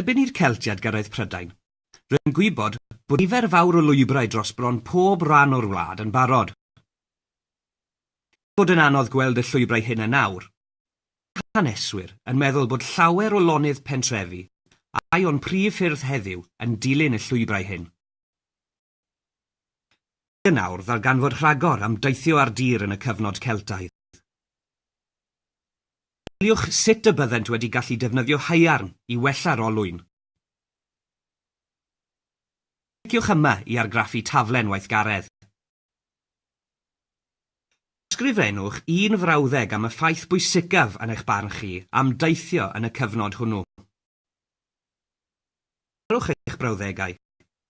Erbyn i'r Celtiaid gyrraedd Prydain, rwy'n gwybod bod nifer fawr o lwybrau dros bron pob ran o'r wlad yn barod. Bod yn anodd gweld y llwybrau hyn yn nawr, haneswyr yn meddwl bod llawer o lonydd pentrefi a'i o'n prif ffyrdd heddiw yn dilyn y llwybrau hyn. Yn nawr ddarganfod rhagor am deithio ar dir yn y cyfnod Celtaidd. Chwiliwch sut y byddent wedi gallu defnyddio haearn i wella'r olwyn. Cliciwch yma i argraffu taflen weithgaredd. Ysgrifennwch un frawddeg am y ffaith bwysicaf yn eich barn chi am deithio yn y cyfnod hwnnw. Arwch eich brawddegau.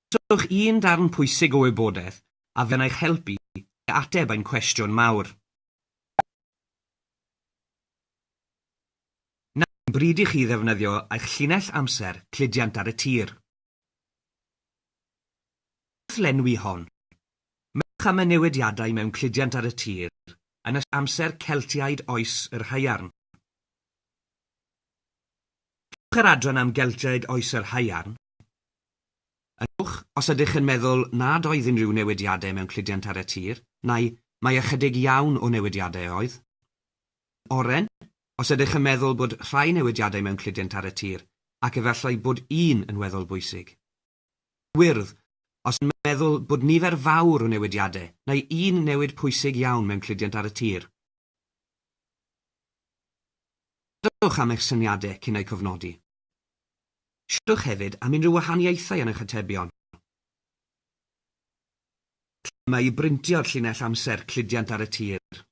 Ysgrifennwch un darn pwysig o wybodaeth a fy'n eich helpu i ateb ein cwestiwn mawr. Nawr bryd i chi ddefnyddio eich llinell amser cludiant ar y tir. Wrth lenwi hon, mewch am y newidiadau mewn cludiant ar y tir yn amser Celtiaid Oes Yr Haearn. Cliciwch yr adran am Celtiaid Oes Yr Haearn. Ynwch os ydych yn meddwl nad oedd unrhyw newidiadau mewn cludiant ar y tir, neu mae ychydig iawn o newidiadau oedd. Oren, os ydych yn meddwl bod rhai newidiadau mewn cludiant ar y tir, ac efallai bod un yn weddol bwysig. Wyrdd, os yn meddwl bod nifer fawr o newidiadau, neu un newid pwysig iawn mewn cludiant ar y tir. Dywch am eich syniadau cyn eu cofnodi. Siwch hefyd am unrhyw wahaniaethau yn eich atebion. Mae i brintio'r llinell amser cludiant ar y tir.